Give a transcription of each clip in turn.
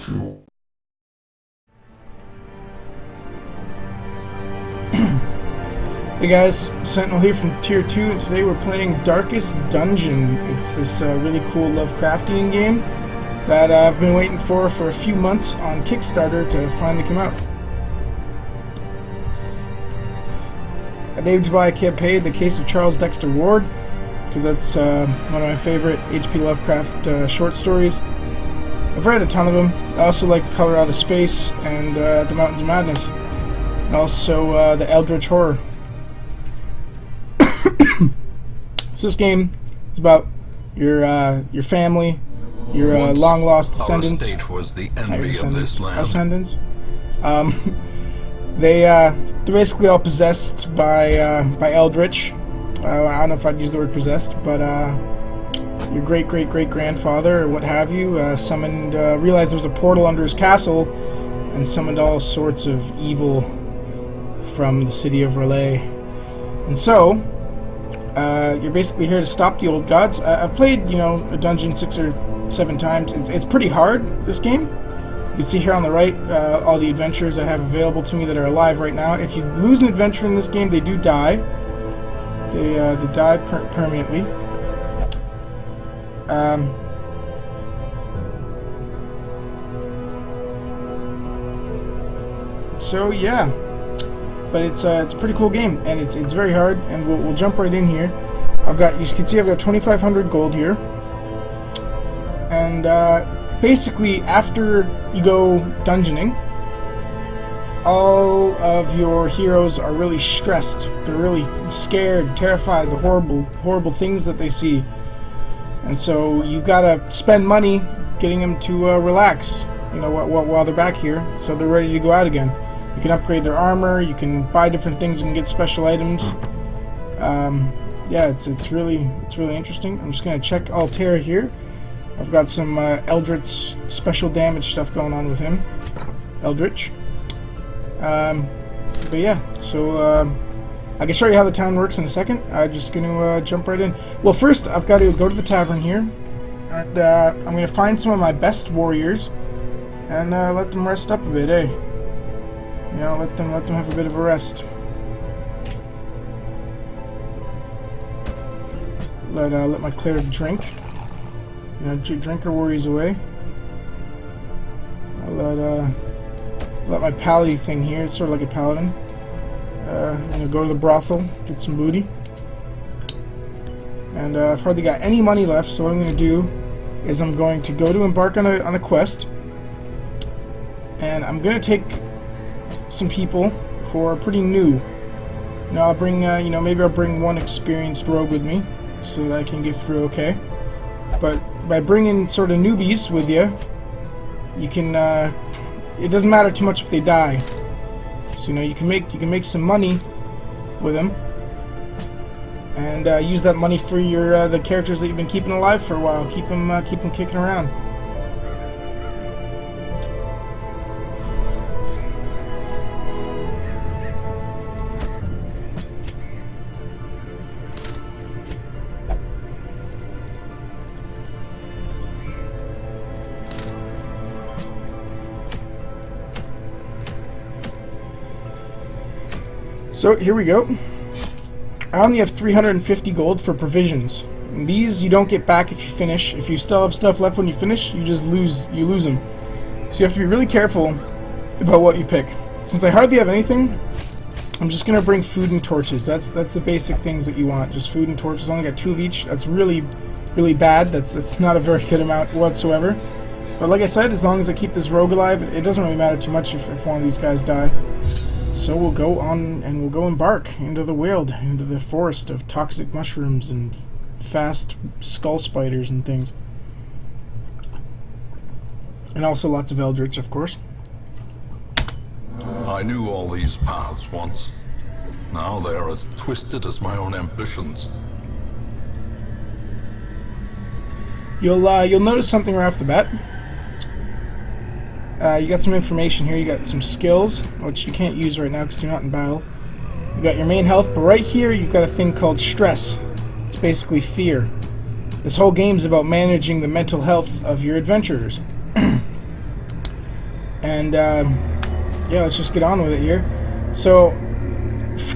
Hey guys, Sentinel here from Tier 2, and today we're playing Darkest Dungeon. It's this really cool Lovecraftian game that I've been waiting for a few months on Kickstarter to finally come out. Named by a campaign, The Case of Charles Dexter Ward, because that's one of my favorite H.P. Lovecraft short stories. I've read a ton of them. I also like Color Out of Space and The Mountains of Madness, and also the Eldritch Horror. So this game is about your family, your long lost descendants. Our state was the envy of this land. Descendants. They're basically all possessed by Eldritch. I don't know if I'd use the word possessed, but your great grandfather or what have you summoned, realized there was a portal under his castle, and summoned all sorts of evil from the city of Relay. And so you're basically here to stop the old gods. I've played, a dungeon 6 or 7 times. It's pretty hard, this game. You can see here on the right all the adventures I have available to me that are alive right now. If you lose an adventure in this game, they do die. They die permanently. So yeah, but it's a pretty cool game, and it's very hard. And we'll jump right in here. You can see I've got 2,500 gold here, and basically after you go dungeoning, all of your heroes are really stressed. They're really scared, terrified, the horrible things that they see. And so you've got to spend money getting them to relax, while they're back here, so they're ready to go out again. You can upgrade their armor, you can buy different things, you can get special items. Yeah, it's really interesting. I'm just going to check Altair here. I've got some Eldritch special damage stuff going on with him. Eldritch. But yeah, so I can show you how the town works in a second. I'm just going to jump right in. Well, first I've got to go to the tavern here, and I'm going to find some of my best warriors and let them rest up a bit, eh? Let them have a bit of a rest. Let my cleric drink. Drink her worries away. I'll let my pally thing here. It's sort of like a paladin. I'm gonna go to the brothel, get some booty. And I've hardly got any money left, so what I'm gonna do is I'm going to go to embark on a quest, and I'm gonna take some people who are pretty new. I'll bring, maybe I'll bring one experienced rogue with me, so that I can get through okay. But by bringing sort of newbies with you, you can, it doesn't matter too much if they die. So you can make some money with them, and use that money for your the characters that you've been keeping alive for a while. Keep them kicking around. So here we go. I only have 350 gold for provisions. And these you don't get back if you finish. If you still have stuff left when you finish, you just lose them. So you have to be really careful about what you pick. Since I hardly have anything, I'm just gonna bring food and torches. That's the basic things that you want. Just food and torches. I only got 2 of each. That's really bad. That's not a very good amount whatsoever. But like I said, as long as I keep this rogue alive, it doesn't really matter too much if one of these guys die. So we'll go on and we'll go embark into the wild, into the forest of toxic mushrooms and fast skull spiders and things. And also lots of eldritch, of course. I knew all these paths once. Now they are as twisted as my own ambitions. You'll notice something right off the bat. You got some information here. You got some skills, which you can't use right now because you're not in battle. You got your main health, but right here you've got a thing called stress. It's basically fear. This whole game's about managing the mental health of your adventurers. And yeah, let's just get on with it here. So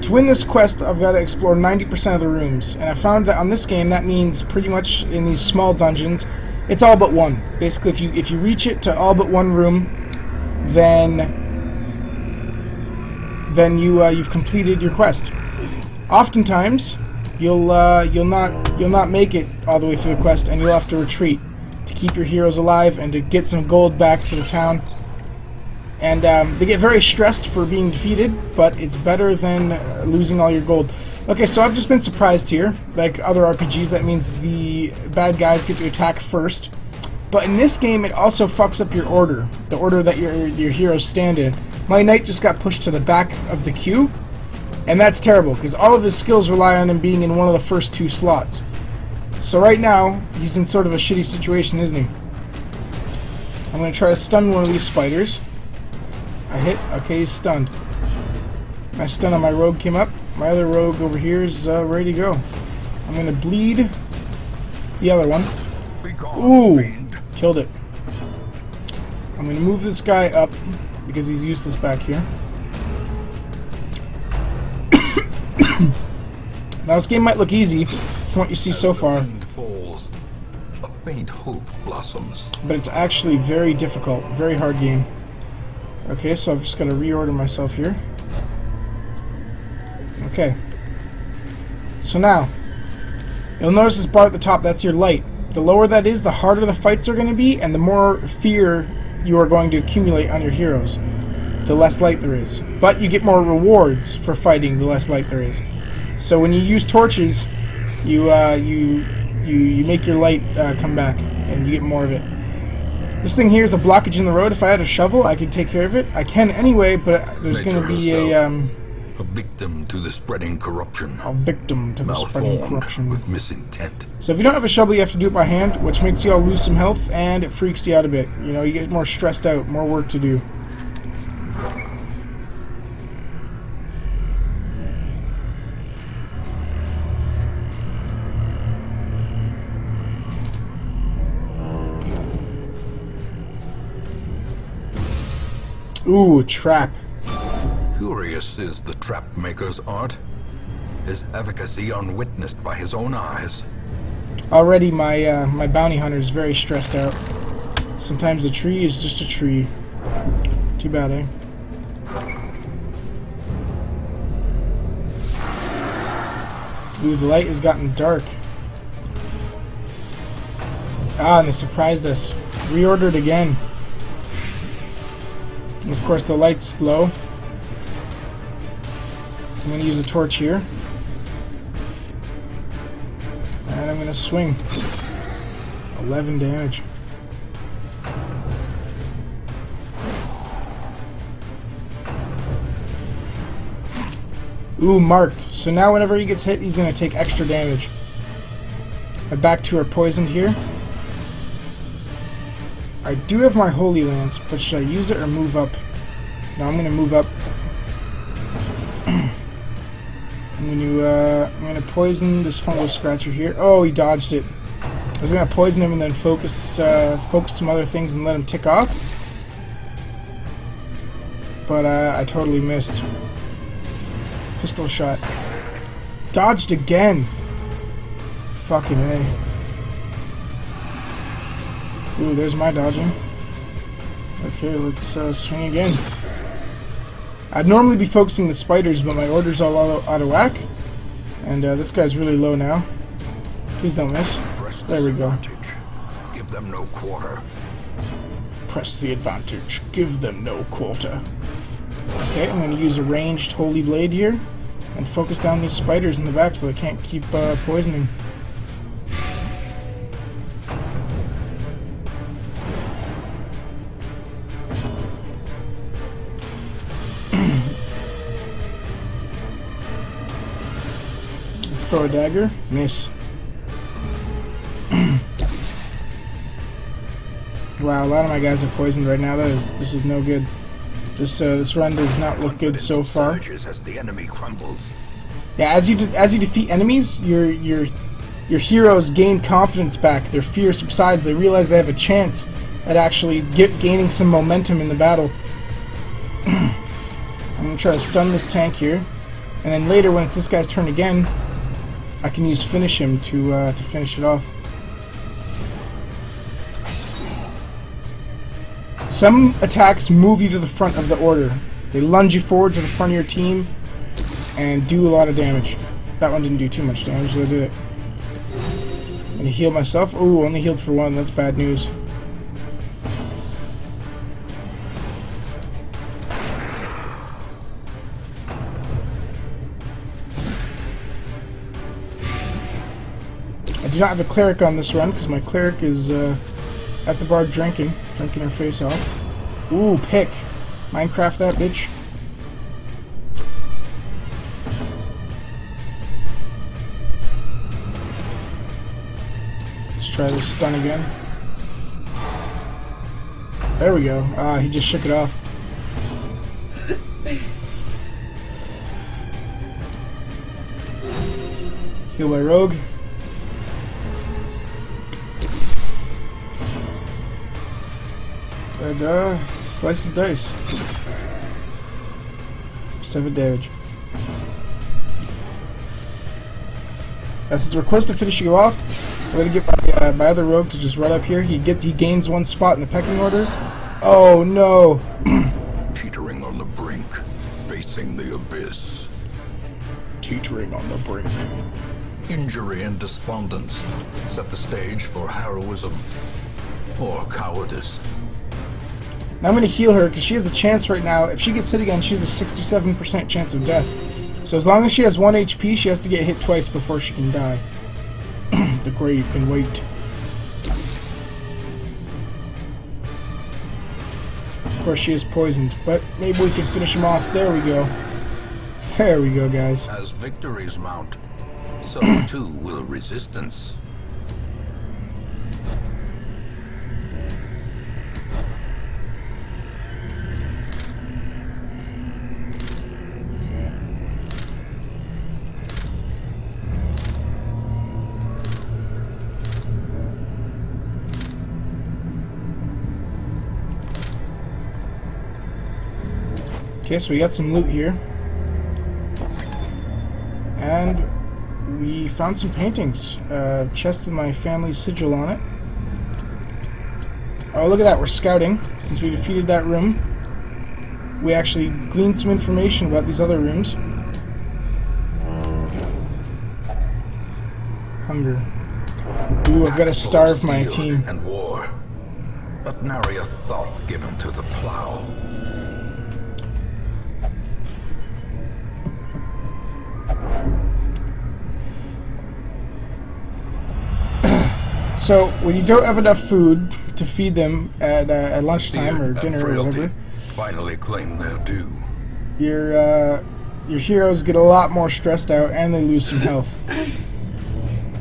to win this quest, I've got to explore 90% of the rooms, and I found that on this game that means pretty much in these small dungeons it's all but one. Basically, if you reach it to all but one room, then you've completed your quest. Oftentimes you'll not make it all the way through the quest, and you'll have to retreat to keep your heroes alive and to get some gold back to the town. And they get very stressed for being defeated, but it's better than losing all your gold. Okay, so I've just been surprised here. Like other RPGs, that means the bad guys get to attack first. But in this game, it also fucks up your order, the order that your heroes stand in. My knight just got pushed to the back of the queue, and that's terrible, because all of his skills rely on him being in one of the first 2 slots. So right now, he's in sort of a shitty situation, isn't he? I'm going to try to stun one of these spiders. I hit. Okay, he's stunned. My stun on my rogue came up. My other rogue over here is ready to go. I'm going to bleed the other one. Ooh! Killed it. I'm going to move this guy up because he's useless back here. Now this game might look easy from what you see so far, falls, a faint hope blossoms. but it's actually very difficult, very hard game. Okay, so I'm just going to reorder myself here. Okay. So now, you'll notice this bar at the top, that's your light. The lower that is, the harder the fights are going to be, and the more fear you are going to accumulate on your heroes, the less light there is. But you get more rewards for fighting, the less light there is. So when you use torches, you make your light come back, and you get more of it. This thing here is a blockage in the road. If I had a shovel, I could take care of it. I can anyway, but there's going to be a victim to the spreading corruption. A victim to the spreading corruption. With misintent. So if you don't have a shovel, you have to do it by hand, which makes you all lose some health, and it freaks you out a bit. You know, you get more stressed out, more work to do. Ooh, a trap. Curious is the trap maker's art. His efficacy unwitnessed by his own eyes. Already my my bounty hunter is very stressed out. Sometimes a tree is just a tree. Too bad, eh? Ooh, the light has gotten dark. Ah, and they surprised us. Reordered again. And of course the light's low. I'm going to use a torch here. And I'm going to swing. 11 damage. Ooh, marked. So now whenever he gets hit, he's going to take extra damage. My back two are poisoned here. I do have my Holy Lance, but should I use it or move up? No, I'm going to move up. I'm going to poison this fungal scratcher here. Oh, he dodged it. I was going to poison him and then focus some other things and let him tick off. But I totally missed. Pistol shot. Dodged again. Fucking A. Ooh, there's my dodging. Okay, let's swing again. I'd normally be focusing the spiders, but my order's all out of whack. And this guy's really low now. Please don't miss. There we go. Give them no quarter. Press the advantage. Give them no quarter. Okay, I'm going to use a ranged Holy Blade here and focus down these spiders in the back so they can't keep poisoning. Throw a dagger. Miss. Wow, a lot of my guys are poisoned right now. This is no good. This run does not look good so far. As the enemy crumbles. Yeah, as you defeat enemies, your heroes gain confidence back. Their fear subsides. They realize they have a chance at actually gaining some momentum in the battle. I'm going to try to stun this tank here, and then later when it's this guy's turn again, I can use finish him to finish it off. Some attacks move you to the front of the order. They lunge you forward to the front of your team and do a lot of damage. That one didn't do too much damage, so I did it. I'm gonna heal myself. Ooh, only healed for one. That's bad news. I do not have a cleric on this run because my cleric is at the bar drinking her face off. Ooh, pick. Minecraft that bitch. Let's try this stun again. There we go. Ah, he just shook it off. Heal by rogue. And slice the dice. 7 damage. Since we're close to finishing you off, we're gonna get my other rogue to just run up here. He gains 1 spot in the pecking order. Oh no! Teetering on the brink, facing the abyss. Teetering on the brink. Injury and despondence set the stage for heroism or cowardice. Now I'm going to heal her because she has a chance right now. If she gets hit again, she has a 67% chance of death. So as long as she has 1 HP, she has to get hit twice before she can die. The grave can wait. Of course she is poisoned, but maybe we can finish him off. There we go. There we go, guys. As victories mount, so too will resistance. Okay, so we got some loot here. And we found some paintings. Chest with my family's sigil on it. Oh, look at that, we're scouting. Since we defeated that room, we actually gleaned some information about these other rooms. Hunger. Ooh, I've got to starve my team. And war, but nary a thought given to the plow. So, when you don't have enough food to feed them at lunchtime or dinner or whatever, finally claim their due. Your heroes get a lot more stressed out and they lose some health.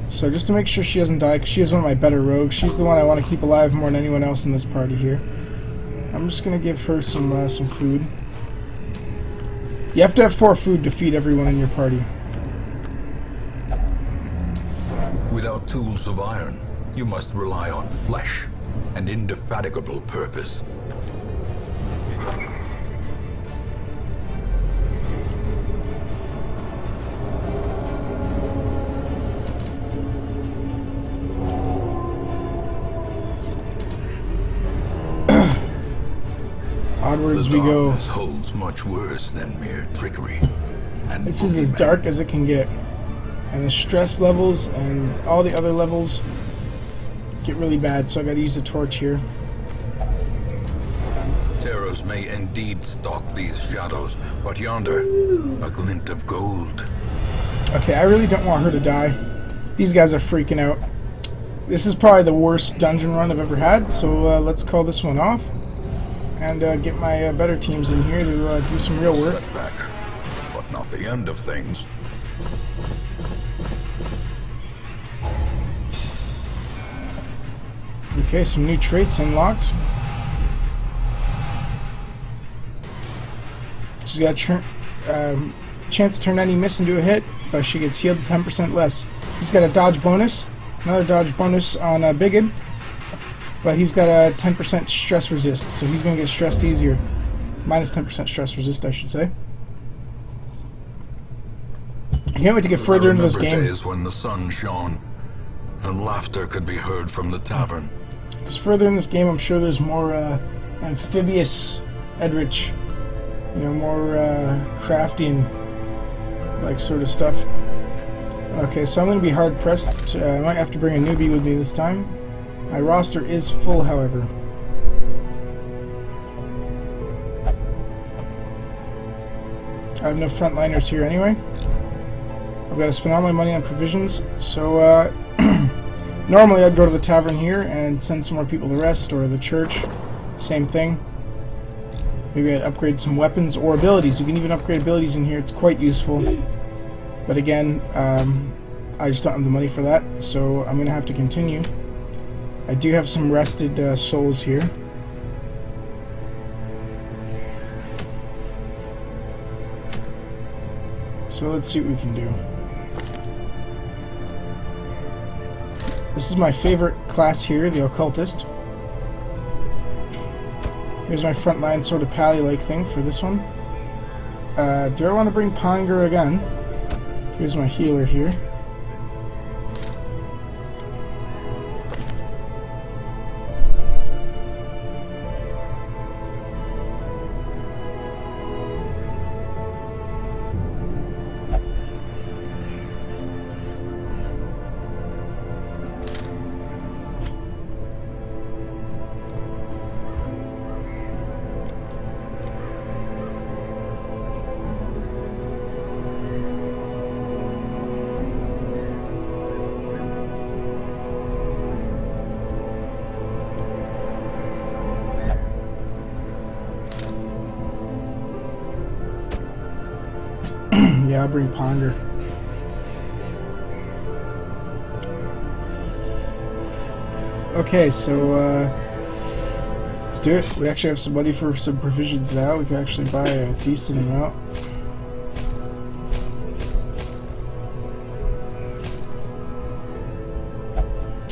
So just to make sure she doesn't die, because she is one of my better rogues, she's the one I want to keep alive more than anyone else in this party here. I'm just going to give her some food. You have to have 4 food to feed everyone in your party. Without tools of iron, you must rely on flesh and indefatigable purpose. Onwards we go. This holds much worse than mere trickery. And this is as dark as it can get. And the stress levels and all the other levels get really bad, so I gotta use a torch here. Terrors may indeed stalk these shadows, but yonder, a glint of gold. Okay, I really don't want her to die. These guys are freaking out. This is probably the worst dungeon run I've ever had, so let's call this one off. And get my better teams in here to do some real work. Setback, but not the end of things. Okay, some new traits unlocked. She's got a chance to turn any miss into a hit, but she gets healed 10% less. He's got a dodge bonus, another dodge bonus on Bigot, But he's got a 10% stress resist, so he's going to get stressed easier. Minus 10% stress resist, I should say. I can't wait to get further into this game. Days when the sun shone and laughter could be heard from the tavern. Because further in this game, I'm sure there's more amphibious Eldritch, you know, more crafting like sort of stuff. Okay, so I'm going to be hard pressed. I might have to bring a newbie with me this time. My roster is full, however. I have no frontliners here anyway. I've got to spend all my money on provisions, so normally I'd go to the tavern here and send some more people to rest, or the church, same thing. Maybe I'd upgrade some weapons or abilities. You can even upgrade abilities in here, it's quite useful. But again, I just don't have the money for that, so I'm going to have to continue. I do have some rested souls here. So let's see what we can do. This is my favorite class here, the Occultist. Here's my frontline sort of pally-like thing for this one. Do I want to bring Ponger again? Here's my healer here. Yeah, I'll bring Ponder. Okay, so let's do it. We actually have some money for some provisions now. We can actually buy a decent amount.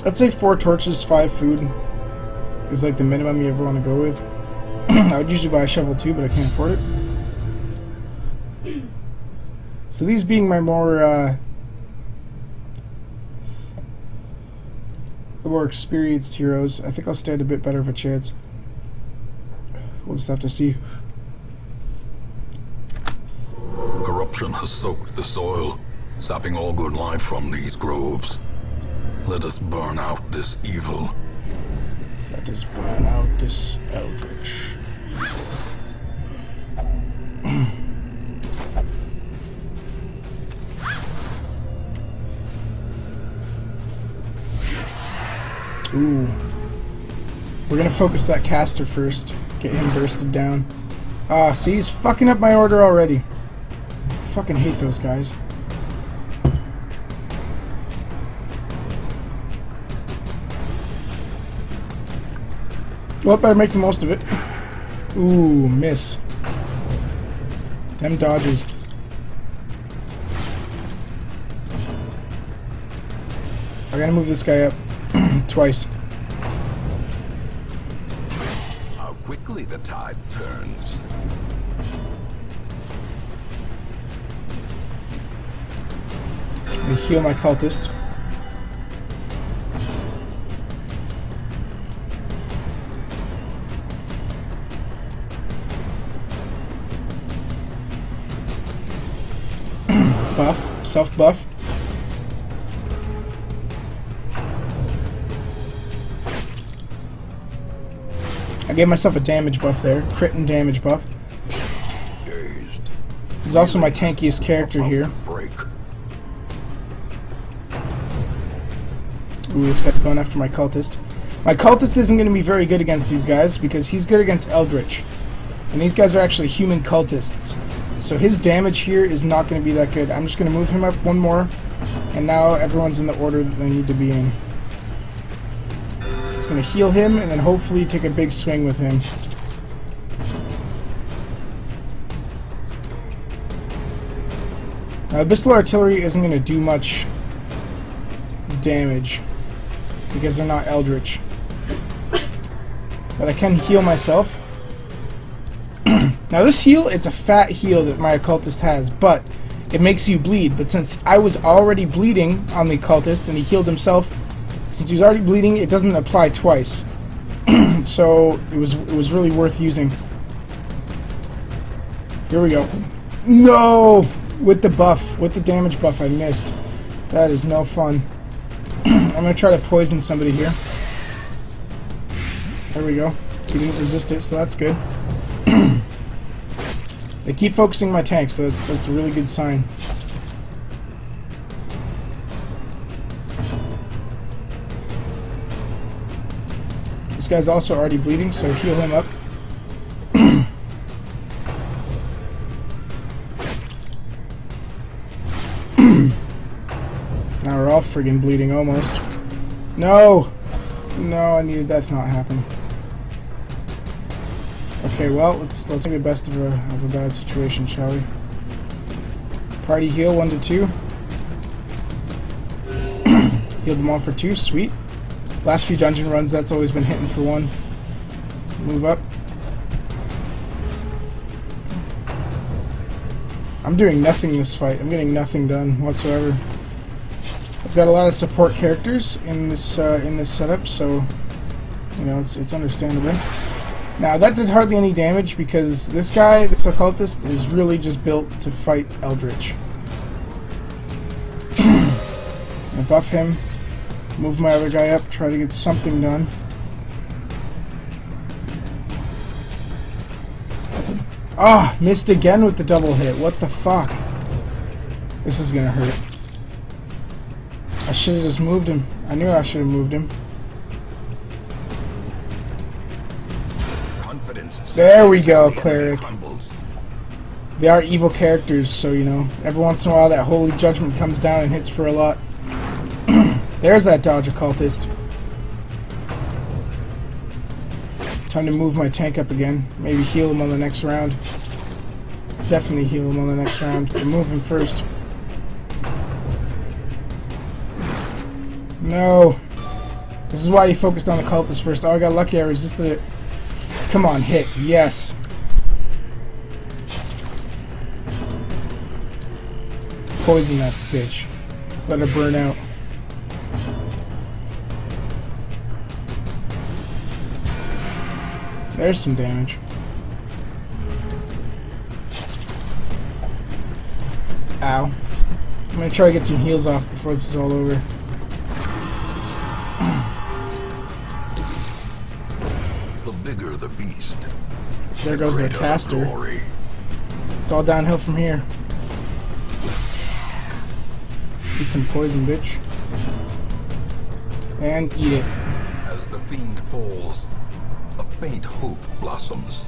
I'd say 4 torches, 5 food is like the minimum you ever want to go with. I would usually buy a shovel too, but I can't afford it. So these being my more experienced heroes, I think I'll stand a bit better of a chance. We'll just have to see. Corruption has soaked the soil, sapping all good life from these groves. Let us burn out this evil. Let us burn out this eldritch. Ooh. We're gonna focus that caster first. Get him bursted down. Ah, see, he's fucking up my order already. I fucking hate those guys. Well, better make the most of it. Ooh, miss. Them dodges. I gotta move this guy up. Twice. How quickly the tide turns. Let me heal my cultist. Buff, self buff. I gave myself a damage buff there, crit and damage buff. Dazed. He's also my tankiest character here. Ooh, this guy's going after my cultist. My cultist isn't going to be very good against these guys because he's good against Eldritch. And these guys are actually human cultists. So his damage here is not going to be that good. I'm just going to move him up one more. And now everyone's in the order that they need to be in. Just going to heal him and then hopefully take a big swing with him. Abyssal Artillery isn't going to do much damage because they're not Eldritch. But I can heal myself. Now this heal, it's a fat heal that my occultist has, but it makes you bleed. But since I was already bleeding on the occultist and he healed himself, since he was already bleeding, it doesn't apply twice. So it was really worth using. Here we go. No! With the buff, with the damage buff, I missed. That is no fun. I'm gonna try to poison somebody here. There we go. He didn't resist it, so that's good. They keep focusing my tank, so that's a really good sign. This guy's also already bleeding, so heal him up. Now we're all friggin' bleeding almost. No! No, I needed that to not happen. Okay, well, let's make the best of a bad situation, shall we? Party heal 1 to 2. Healed them all for 2, sweet. Last few dungeon runs, that's always been hitting for 1. Move up. I'm doing nothing this fight. I'm getting nothing done whatsoever. I've got a lot of support characters in this setup, so you know it's understandable. Now that did hardly any damage because this guy, this occultist, is really just built to fight Eldritch. I'm gonna buff him, move my other guy up, try to get something done. Ah, missed again with the double hit. What the fuck? This is gonna hurt. I should have just moved him. I knew I should have moved him. There we go, cleric. They are evil characters, so you know, every once in a while that holy judgment comes down and hits for a lot. There's that dodge occultist. Time to move my tank up again. Maybe heal him on the next round. Definitely heal him on the next round. But move him first. No. This is why you focused on the cultist first. Oh, I got lucky. I resisted it. Come on, hit. Yes. Poison that bitch. Let her burn out. There's some damage. Ow. I'm gonna try to get some heals off before this is all over. The bigger the beast. There goes the caster. It's all downhill from here. Eat some poison, bitch. And eat it. As the fiend falls, a faint hope blossoms.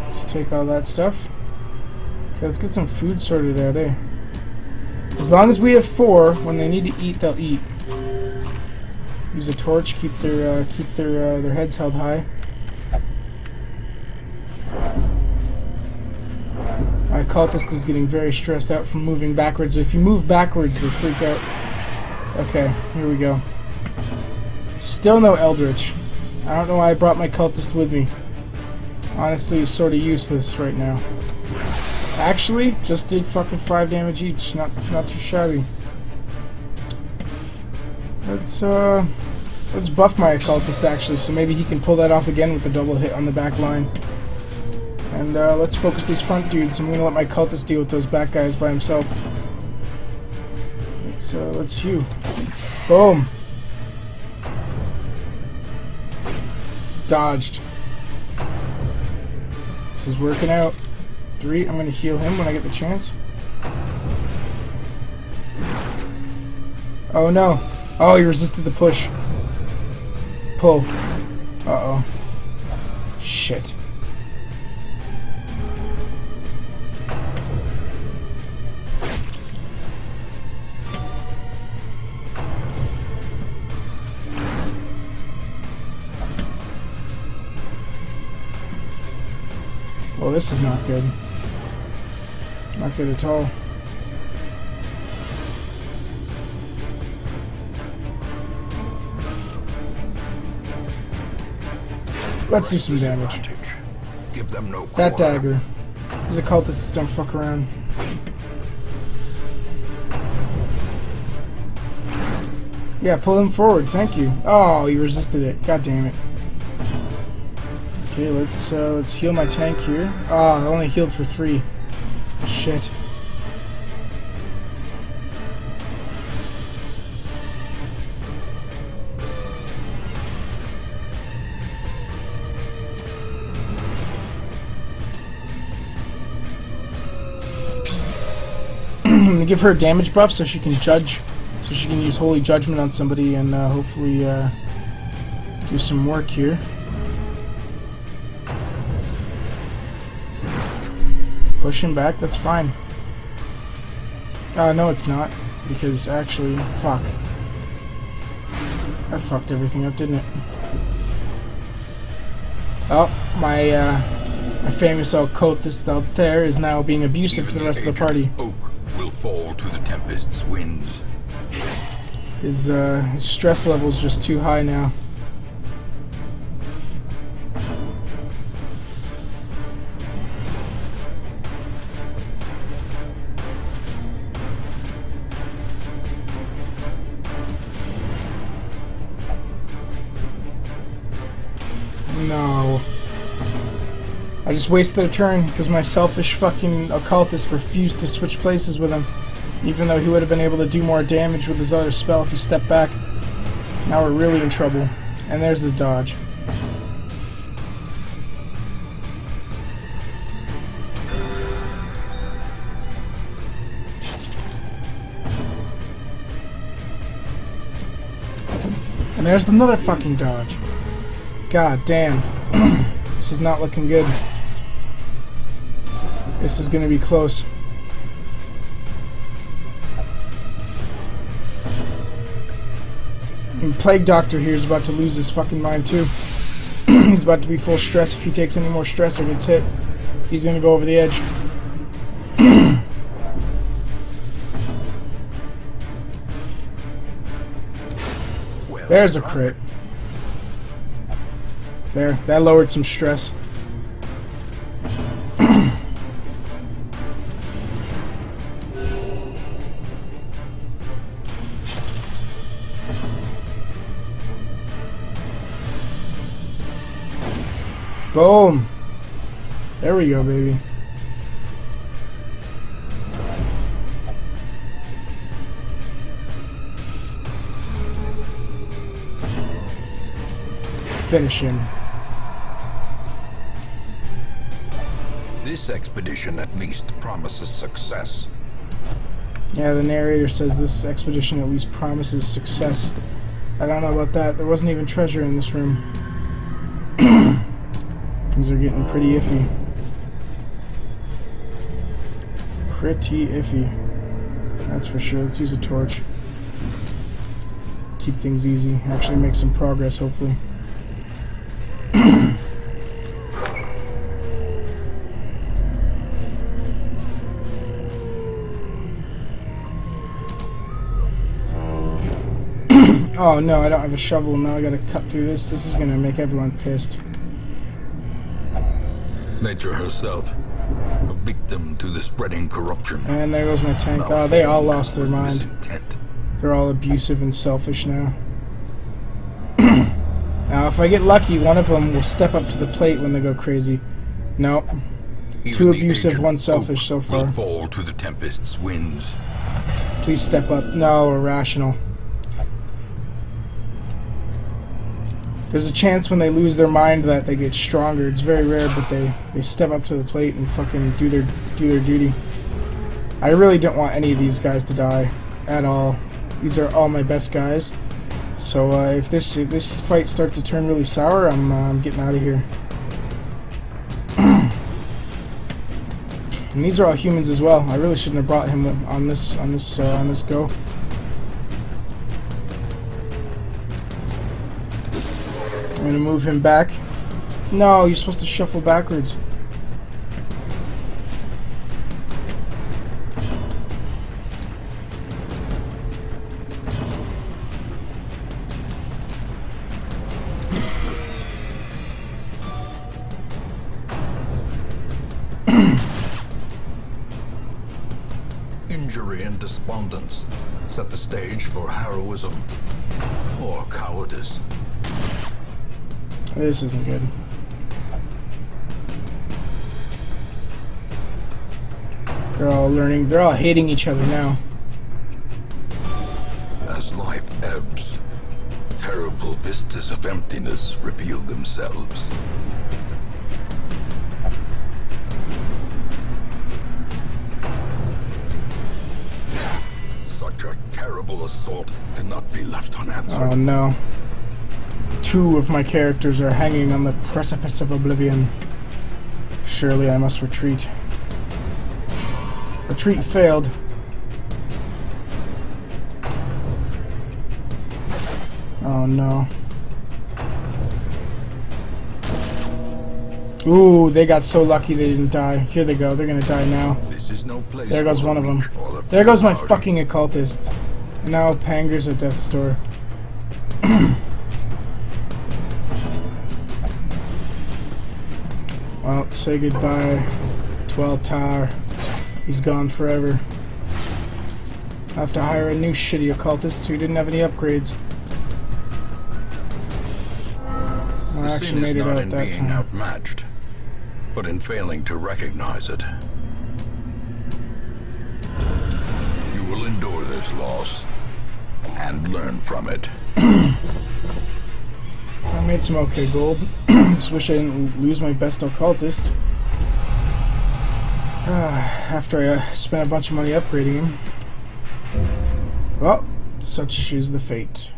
Let's take all that stuff. Okay, let's get some food sorted out, eh? As long as we have 4, when they need to eat, they'll eat. Use a torch, keep their heads held high. My cultist is getting very stressed out from moving backwards. If you move backwards, they freak out. Okay, here we go. Still no Eldritch. I don't know why I brought my cultist with me. Honestly, it's sort of useless right now. Actually, just did fucking 5 damage each. Not too shabby. Let's buff my occultist actually, so maybe he can pull that off again with a double hit on the back line. And let's focus these front dudes. I'm gonna let my cultist deal with those back guys by himself. Let's hew. Boom. Dodged. This is working out. 3. I'm gonna heal him when I get the chance. Oh no. Oh, he resisted the push. Pull. Uh-oh. Shit. Well, this is not good. Not good at all. Let's do some damage. Give them no That quarter. dagger. These occultists don't fuck around. Yeah, pull him forward. Thank you. Oh, he resisted it. God damn it. Okay, let's heal my tank here. Oh, I only healed for 3. Shit. I'm gonna give her a damage buff so she can judge, so she can use Holy Judgment on somebody and hopefully do some work here. Push him back, that's fine. No, it's not, because actually, fuck. I fucked everything up, didn't it? Oh, my famous occultist out there is now being abusive to the rest of the party. Oak will fall to the Tempest's winds. His stress level's just too high now. No. I just wasted a turn because my selfish fucking occultist refused to switch places with him. Even though he would have been able to do more damage with his other spell if he stepped back. Now we're really in trouble. And there's the dodge. And there's another fucking dodge. God damn. This is not looking good. This is gonna be close. And Plague Doctor here is about to lose his fucking mind too. He's about to be full stress. If he takes any more stress or gets hit, he's gonna go over the edge. There's a crit. There, that lowered some stress. Boom! There we go, baby. Finish him. This expedition at least promises success. Yeah, the narrator says this expedition at least promises success. I don't know about that. There wasn't even treasure in this room. Things are getting pretty iffy. Pretty iffy. That's for sure. Let's use a torch. Keep things easy. Actually make some progress, hopefully. Oh no, I don't have a shovel. Now I gotta cut through this. This is gonna make everyone pissed. Nature herself, a victim to the spreading corruption. And there goes my tank. Oh, they all lost their mind. Misintent. They're all abusive and selfish now. Now, if I get lucky, one of them will step up to the plate when they go crazy. Nope. Even Too the abusive, aged one selfish so oak far. will fall to the Tempest's winds. Please step up. No, irrational. There's a chance when they lose their mind that they get stronger. It's very rare, but they step up to the plate and fucking do their duty. I really don't want any of these guys to die at all. These are all my best guys. So if this fight starts to turn really sour, I'm getting out of here. And these are all humans as well. I really shouldn't have brought him on this go. I'm gonna move him back. No, you're supposed to shuffle backwards. Oblivion despondence set the stage for heroism or cowardice. This isn't good. They're all hating each other now. As life ebbs, terrible vistas of emptiness reveal themselves. Such a terrible assault cannot be left unanswered. Oh no. 2 of my characters are hanging on the precipice of oblivion. Surely I must retreat. Retreat failed. Oh no. Ooh, they got so lucky they didn't die. Here they go, they're gonna die now. This is no place There goes for one of the them. weak or the There goes my foolhardy. fucking occultist. And now Panger's at death's door. Well, say goodbye to Altar. He's gone forever. I have to hire a new shitty occultist who didn't have any upgrades. I The actually sin is made it not out in that being time. outmatched, but in failing to recognize it. You will endure this loss and learn from it. I made some okay gold. Just wish I didn't lose my best occultist. After I spent a bunch of money upgrading him. Well, such is the fate.